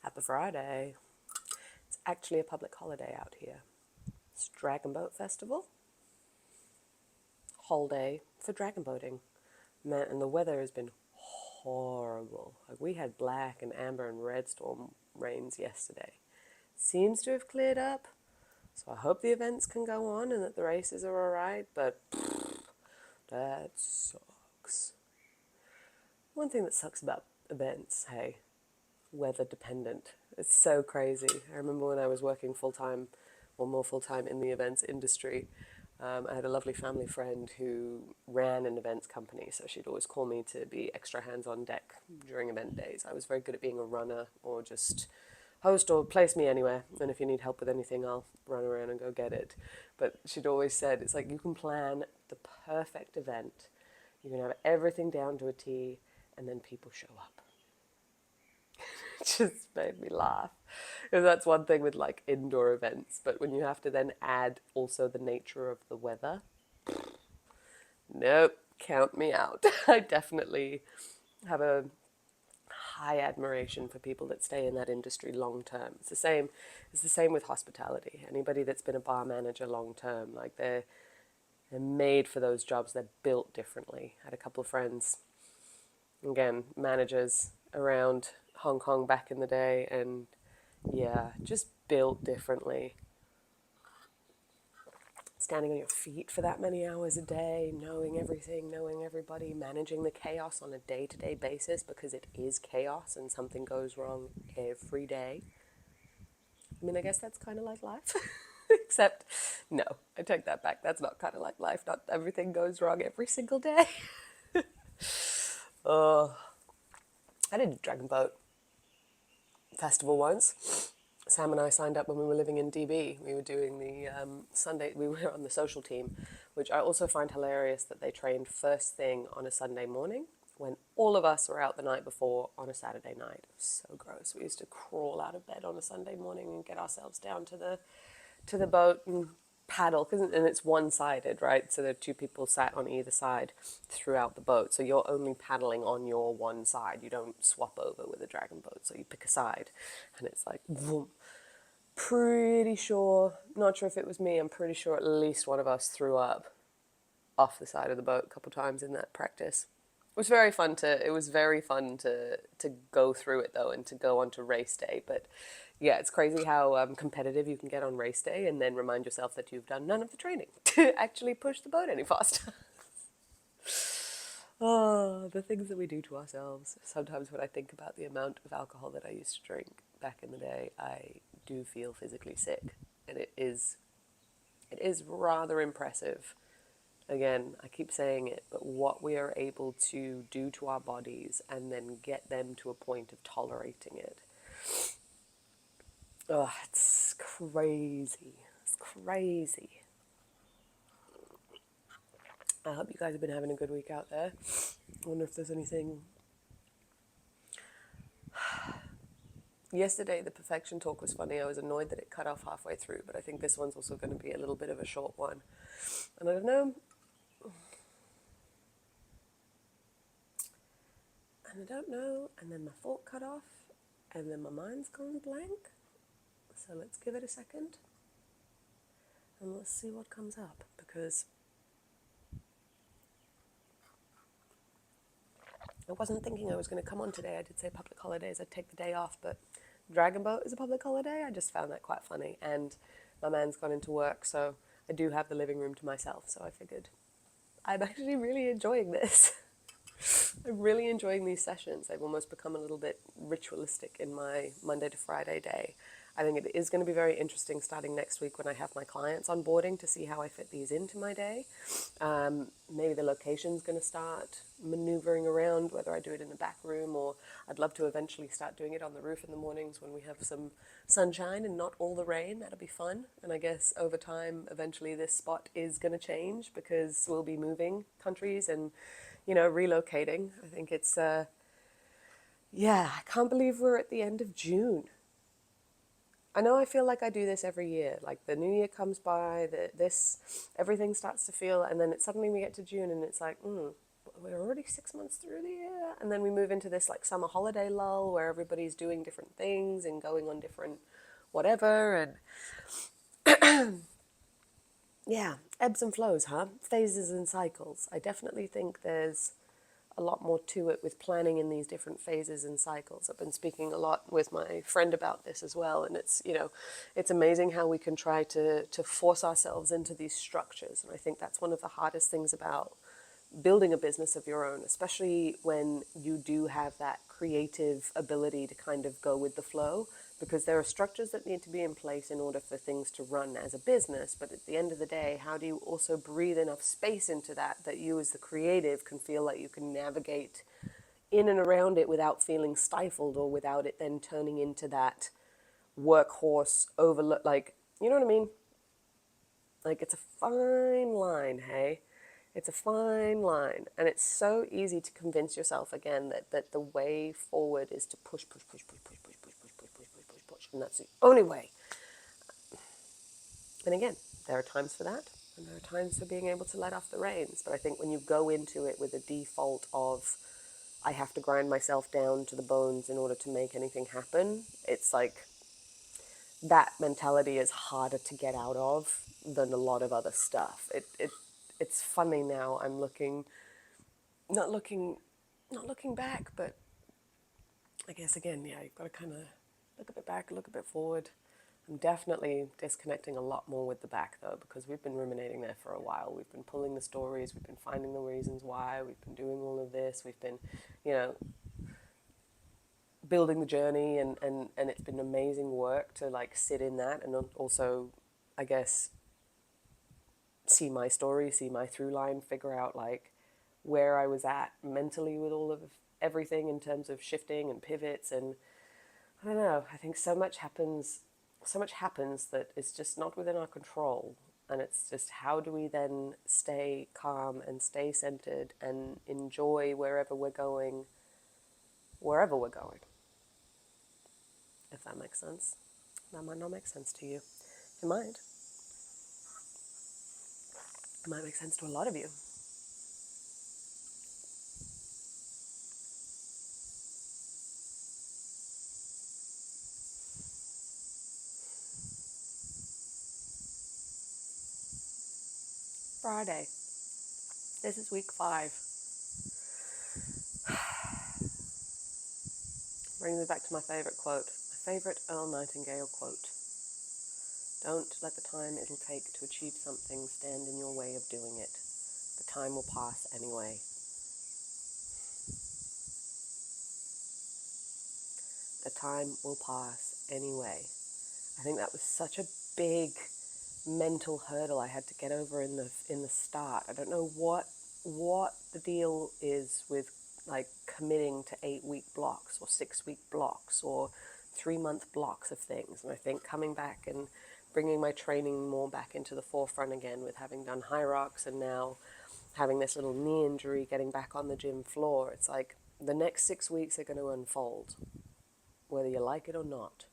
Happy Friday. It's actually a public holiday out here. It's Dragon Boat Festival. Whole day for dragon boating. Man, and the weather has been horrible. Like we had black and amber and red storm rains yesterday. Seems to have cleared up. So I hope the events can go on and that the races are alright, but that sucks. One thing that sucks about events, hey, weather dependent. It's so crazy. I remember when I was working full time, or more full time in the events industry, I had a lovely family friend who ran an events company, so she'd always call me to be extra hands on deck during event days. I was very good at being a runner or just host or place me anywhere, and if you need help with anything, I'll run around and go get it. But she'd always said, it's like you can plan the perfect event, you can have everything down to a T, and then people show up. It just made me laugh. Because that's one thing with like indoor events, but when you have to then add also the nature of the weather, nope, count me out. I definitely have a high admiration for people that stay in that industry long term. It's the same. It's the same with hospitality. Anybody that's been a bar manager long term, like they're made for those jobs. They're built differently. I had a couple of friends, again, managers around Hong Kong back in the day, and yeah, just built differently. Standing on your feet for that many hours a day, knowing everything, knowing everybody, managing the chaos on a day-to-day basis because it is chaos and something goes wrong every day. I mean, I guess that's kind of like life. Except, no, I take that back. That's not kind of like life. Not everything goes wrong every single day. Oh, I did a dragon boat festival once. Sam and I signed up when we were living in DB. We were doing the Sunday, we were on the social team, which I also find hilarious that they trained first thing on a Sunday morning when all of us were out the night before on a Saturday night. It was so gross. We used to crawl out of bed on a Sunday morning and get ourselves down to the boat and paddle, and it's one-sided, right? So there are two people sat on either side throughout the boat. So you're only paddling on your one side. You don't swap over with a dragon boat. So you pick a side, and it's like, vroom. Pretty sure, not sure if it was me, I'm pretty sure at least one of us threw up off the side of the boat a couple times in that practice. It was very fun to go through it though and to go on to race day. But yeah, it's crazy how competitive you can get on race day and then remind yourself that you've done none of the training to actually push the boat any faster. Oh, the things that we do to ourselves. Sometimes when I think about the amount of alcohol that I used to drink back in the day, I do feel physically sick. And it is rather impressive. Again, I keep saying it, but what we are able to do to our bodies and then get them to a point of tolerating it. Oh, it's crazy. It's crazy. I hope you guys have been having a good week out there. I wonder if there's anything. Yesterday, the perfection talk was funny. I was annoyed that it cut off halfway through, but I think this one's also going to be a little bit of a short one. And I don't know. And I don't know. And then my thought cut off. And then my mind's gone blank. So let's give it a second. And let's see what comes up. Because I wasn't thinking I was going to come on today. I did say public holidays, I'd take the day off, but Dragon Boat is a public holiday. I just found that quite funny. And my man's gone into work, so I do have the living room to myself. So I figured I'm actually really enjoying this. I'm really enjoying these sessions. They've almost become a little bit ritualistic in my Monday to Friday day. I think it is going to be very interesting starting next week when I have my clients onboarding to see how I fit these into my day. Maybe the location's going to start maneuvering around, whether I do it in the back room or I'd love to eventually start doing it on the roof in the mornings when we have some sunshine and not all the rain. That'll be fun. And I guess over time, eventually this spot is going to change because we'll be moving countries and, relocating. I think it's, I can't believe we're at the end of June. I know I feel like I do this every year. Like the new year comes by, everything starts to feel, and then suddenly we get to June and it's like, we're already 6 months through the year, and then we move into this like summer holiday lull where everybody's doing different things and going on different whatever, and yeah, ebbs and flows, huh? Phases and cycles. I definitely think there's a lot more to it with planning in these different phases and cycles. I've been speaking a lot with my friend about this as well, and it's, you know, it's amazing how we can try to force ourselves into these structures, and I think that's one of the hardest things about building a business of your own, especially when you do have that creative ability to kind of go with the flow, because there are structures that need to be in place in order for things to run as a business. But at the end of the day, how do you also breathe enough space into that that you as the creative can feel like you can navigate in and around it without feeling stifled, or without it then turning into that workhorse overlook, like, you know what I mean? Like, it's a fine line, hey? It's a fine line. And it's so easy to convince yourself again that the way forward is to push, push, push, push, push, push, push, push, push, push, push, push, push. And that's the only way. And again, there are times for that, and there are times for being able to let off the reins. But I think when you go into it with a default of, I have to grind myself down to the bones in order to make anything happen, it's like that mentality is harder to get out of than a lot of other stuff. It's funny now. I'm looking, not looking, not looking back, but I guess again, yeah, you've got to kind of look a bit back, look a bit forward. I'm definitely disconnecting a lot more with the back though, because we've been ruminating there for a while. We've been pulling the stories, we've been finding the reasons why, we've been doing all of this, we've been, you know, building the journey, and it's been amazing work to like sit in that, and also, I guess, see my story, see my through line, figure out like where I was at mentally with all of everything in terms of shifting and pivots. And I don't know, I think so much happens that it's just not within our control. And it's just, how do we then stay calm and stay centered and enjoy wherever we're going, if that makes sense. That might not make sense to you. It might. It might make sense to a lot of you. Friday. This is week 5. Brings me back to my favourite quote. My favourite Earl Nightingale quote. Don't let the time it'll take to achieve something stand in your way of doing it. The time will pass anyway. The time will pass anyway. I think that was such a big mental hurdle I had to get over in the start. I don't know what the deal is with like committing to 8-week blocks or 6-week blocks or 3-month blocks of things. And I think coming back and bringing my training more back into the forefront again, with having done high rocks and now having this little knee injury, getting back on the gym floor, it's like the next 6 weeks are going to unfold, whether you like it or not.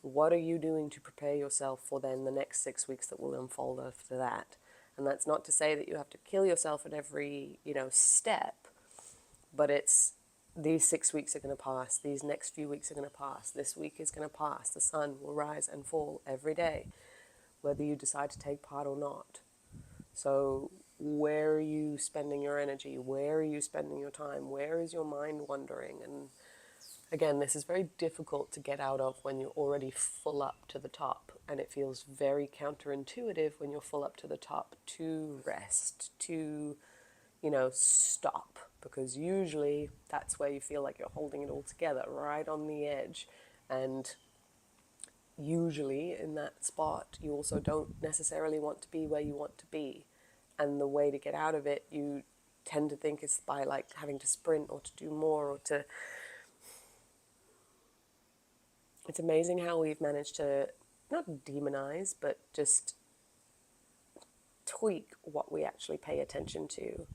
What are you doing to prepare yourself for then the next 6 weeks that will unfold after that? And that's not to say that you have to kill yourself at every, step, but it's, these 6 weeks are going to pass. These next few weeks are going to pass. This week is going to pass. The sun will rise and fall every day, whether you decide to take part or not. So where are you spending your energy? Where are you spending your time? Where is your mind wandering? And again, this is very difficult to get out of when you're already full up to the top. And it feels very counterintuitive when you're full up to the top to rest, to, stop. Because usually that's where you feel like you're holding it all together, right on the edge. And usually in that spot, you also don't necessarily want to be where you want to be. And the way to get out of it, you tend to think, is by like having to sprint or to do more or to... It's amazing how we've managed to not demonize, but just tweak what we actually pay attention to.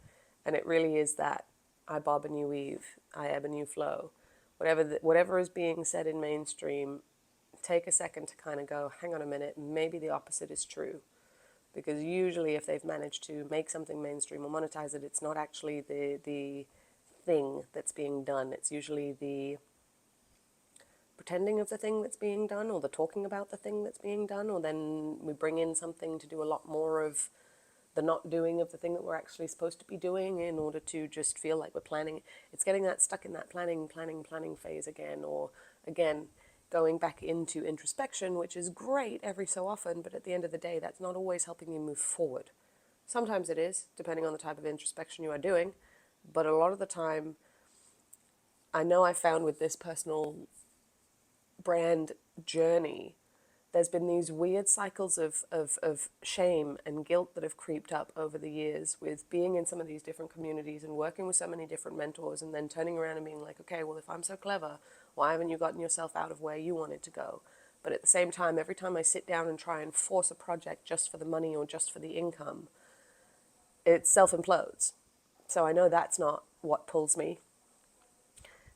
And it really is that I bob and you weave, I ebb and you flow. Whatever is being said in mainstream, take a second to kind of go, hang on a minute, maybe the opposite is true. because usually if they've managed to make something mainstream or monetize it, it's not actually the thing that's being done. It's usually the pretending of the thing that's being done, or the talking about the thing that's being done, or then we bring in something to do a lot more of the not doing of the thing that we're actually supposed to be doing in order to just feel like we're planning. It's getting that stuck in that planning phase again, or again, going back into introspection, which is great every so often, but at the end of the day, that's not always helping you move forward. Sometimes it is, depending on the type of introspection you are doing, but a lot of the time, I know I found with this personal brand journey, there's been these weird cycles of shame and guilt that have creeped up over the years with being in some of these different communities and working with so many different mentors, and then turning around and being like, okay, well, if I'm so clever, why haven't you gotten yourself out of where you wanted to go? But at the same time, every time I sit down and try and force a project just for the money or just for the income, it self-implodes. So I know that's not what pulls me.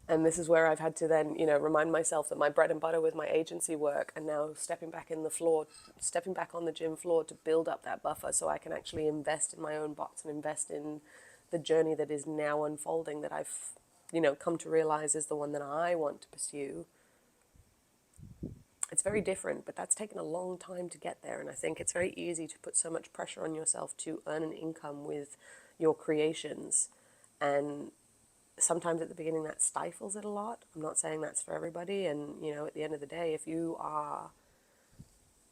And this is where I've had to then, remind myself that my bread and butter with my agency work, and now stepping back on the gym floor to build up that buffer so I can actually invest in my own box and invest in the journey that is now unfolding, that I've, come to realize is the one that I want to pursue. It's very different, but that's taken a long time to get there. And I think it's very easy to put so much pressure on yourself to earn an income with your creations. And sometimes at the beginning that stifles it a lot. I'm not saying that's for everybody. And, at the end of the day, if you are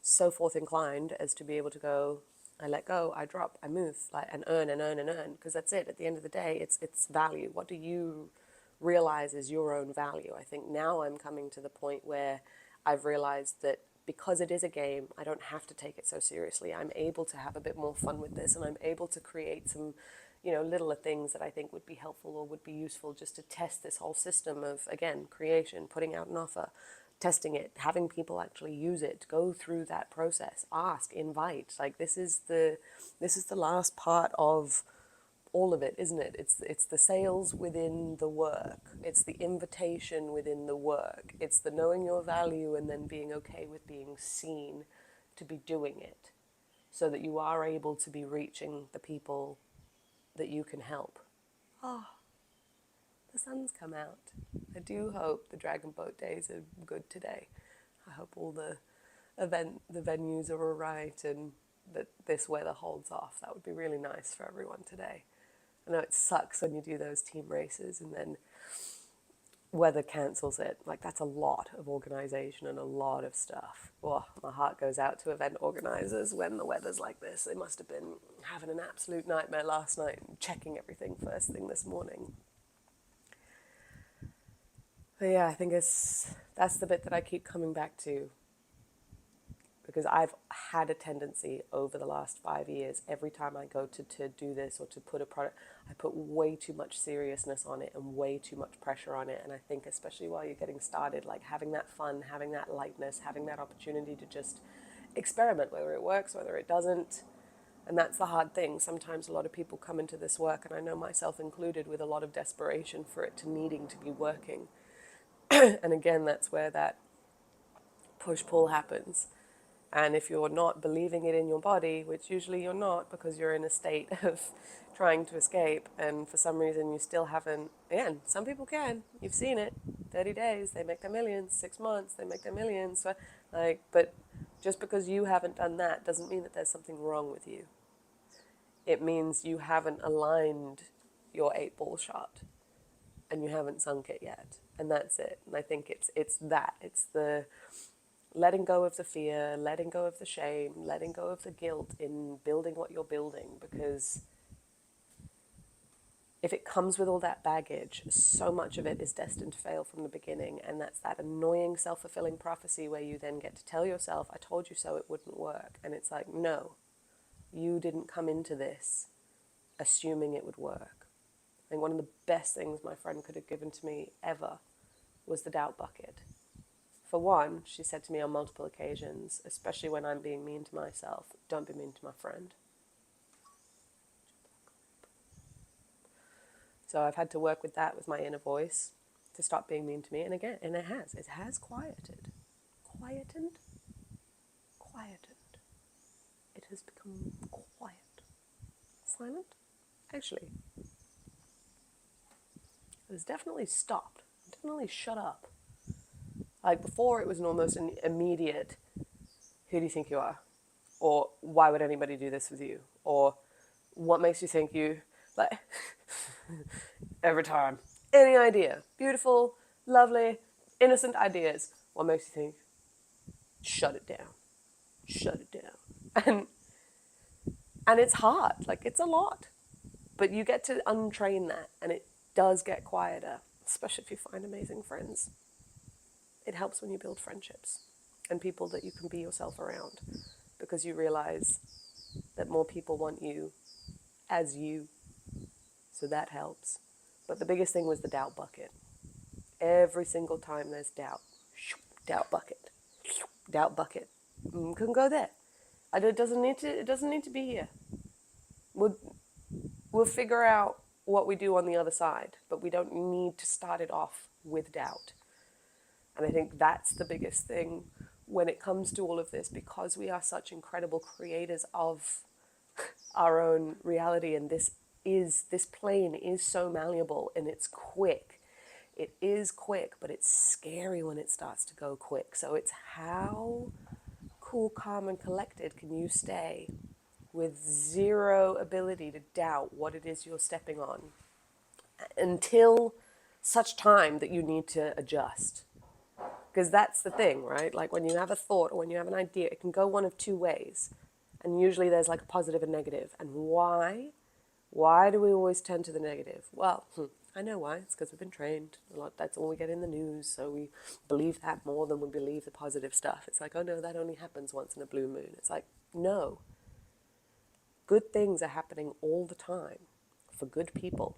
so forth inclined as to be able to go, I let go, I drop, I move, and earn and earn and earn, because that's it. At the end of the day, it's value. What do you realize is your own value? I think now I'm coming to the point where I've realized that because it is a game, I don't have to take it so seriously. I'm able to have a bit more fun with this, and I'm able to create some, littler things that I think would be helpful or would be useful just to test this whole system of, again, creation, putting out an offer, testing it, having people actually use it, go through that process, ask, invite. Like this is the last part of all of it, isn't it? It's the sales within the work. It's the invitation within the work. It's the knowing your value and then being okay with being seen to be doing it, so that you are able to be reaching the people that you can help. Oh, the sun's come out. I do hope the Dragon Boat days are good today. I hope all the venues are all right and that this weather holds off. That would be really nice for everyone today. I know it sucks when you do those team races and then weather cancels it. Like, that's a lot of organization and a lot of stuff. Oh, my heart goes out to event organizers when the weather's like this. They must have been having an absolute nightmare last night and checking everything first thing this morning. But yeah, I think that's the bit that I keep coming back to, because I've had a tendency over the last 5 years, every time I go to do this or to put a product, I put way too much seriousness on it and way too much pressure on it. And I think especially while you're getting started, like having that fun, having that lightness, having that opportunity to just experiment, whether it works, whether it doesn't. And that's the hard thing. Sometimes a lot of people come into this work, and I know myself included, with a lot of desperation for it to needing to be working. And again, that's where that push-pull happens. And if you're not believing it in your body, which usually you're not because you're in a state of trying to escape, and for some reason you still haven't, again, some people can, you've seen it, 30 days, they make their millions, 6 months, they make their millions, so, but just because you haven't done that doesn't mean that there's something wrong with you. It means you haven't aligned your 8-ball shot and you haven't sunk it yet, and that's it. And I think it's the letting go of the fear, letting go of the shame, letting go of the guilt in building what you're building. Because if it comes with all that baggage, so much of it is destined to fail from the beginning. And that's that annoying self-fulfilling prophecy where you then get to tell yourself, I told you so, it wouldn't work. And it's like, no, you didn't come into this assuming it would work. I think one of the best things my friend could have given to me ever was the doubt bucket. For one, she said to me on multiple occasions, especially when I'm being mean to myself, don't be mean to my friend. So I've had to work with that, with my inner voice, to stop being mean to me. And again, and it has quieted. Quietened. it has become quiet. Silent? Actually, it has definitely stopped. Definitely shut up. Like before, it was an almost an immediate, who do you think you are? Or why would anybody do this with you? Or what makes you think you, like, every time. Any idea. Beautiful, lovely, innocent ideas. What makes you think? Shut it down. Shut it down. And it's hard. Like, it's a lot. But you get to untrain that, and it does get quieter, especially if you find amazing friends. It helps when you build friendships and people that you can be yourself around, because you realize that more people want you as you. So that helps. But the biggest thing was the doubt bucket. Every single time there's doubt, doubt bucket, doubt bucket. Couldn't go there. It doesn't need to. It doesn't need to be here. We'll figure out what we do on the other side, but we don't need to start it off with doubt. And I think that's the biggest thing when it comes to all of this, because we are such incredible creators of our own reality, and this plane is so malleable and it's quick. It is quick, but it's scary when it starts to go quick. So it's how cool, calm, and collected can you stay with zero ability to doubt what it is you're stepping on until such time that you need to adjust. Because that's the thing, right? Like when you have a thought or when you have an idea, it can go one of two ways. And usually there's like a positive and negative. And why? Why do we always tend to the negative? Well, I know why. It's because we've been trained a lot. That's all we get in the news. So we believe that more than we believe the positive stuff. It's like, oh no, that only happens once in a blue moon. It's like, no. Good things are happening all the time for good people.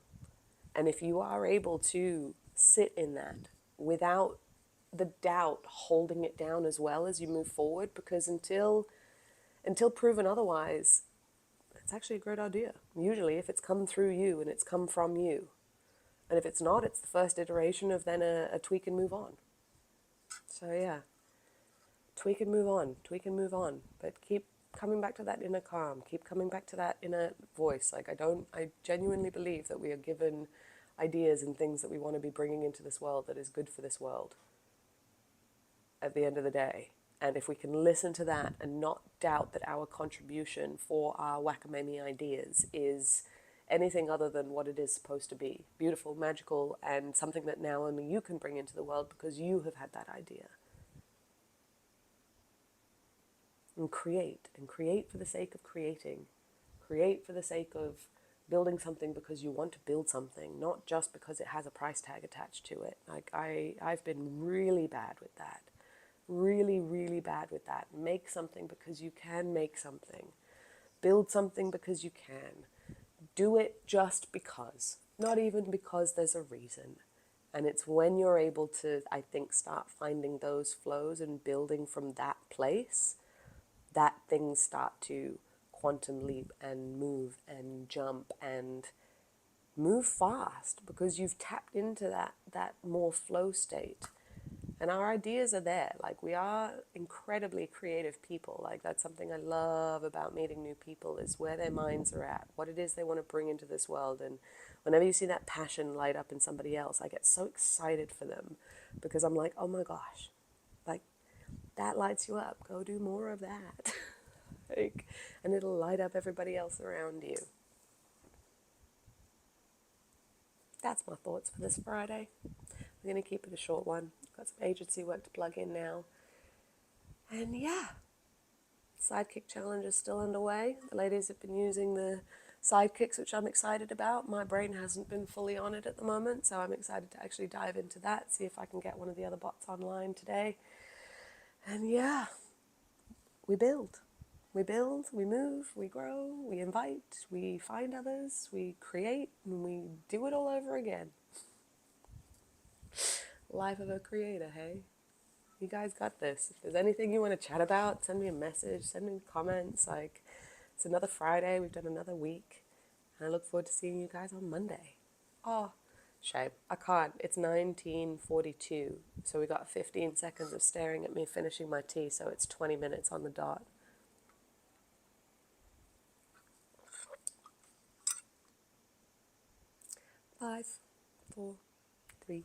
And if you are able to sit in that without the doubt holding it down as well as you move forward, because until proven otherwise, it's actually a great idea. Usually if it's come through you and it's come from you. And if it's not, it's the first iteration of then a tweak and move on. So yeah, tweak and move on, tweak and move on. But keep coming back to that inner calm. Keep coming back to that inner voice. Like I genuinely believe that we are given ideas and things that we want to be bringing into this world that is good for this world at the end of the day. And if we can listen to that and not doubt that our contribution for our wackamamie ideas is anything other than what it is supposed to be, beautiful, magical, and something that now only you can bring into the world because you have had that idea. And create for the sake of creating. Create for the sake of building something because you want to build something, not just because it has a price tag attached to it. Like I've been really bad with that. Really, really bad with that. Make something because you can make something. Build something because you can. Do it just because. Not even because there's a reason. And it's when you're able to, I think, start finding those flows and building from that place that things start to quantum leap and move and jump and move fast, because you've tapped into that more flow state. And our ideas are there. Like, we are incredibly creative people. Like, that's something I love about meeting new people, is where their minds are at, what it is they want to bring into this world. And whenever you see that passion light up in somebody else, I get so excited for them, because I'm like, oh my gosh, like, that lights you up. Go do more of that. Like, and it'll light up everybody else around you. That's my thoughts for this Friday. I'm going to keep it a short one. Got some agency work to plug in now. And yeah, sidekick challenge is still underway. The ladies have been using the sidekicks, which I'm excited about. My brain hasn't been fully on it at the moment, so I'm excited to actually dive into that, see if I can get one of the other bots online today. And yeah, we build. We build, we move, we grow, we invite, we find others, we create, and we do it all over again. Life of a creator, hey? You guys got this. If there's anything you want to chat about, send me a message, send me comments. Like, it's another Friday, we've done another week, and I look forward to seeing you guys on Monday. Oh, shame. I can't. It's 19:42, so we got 15 seconds of staring at me finishing my tea, so it's 20 minutes on the dot. 5, 4, 3,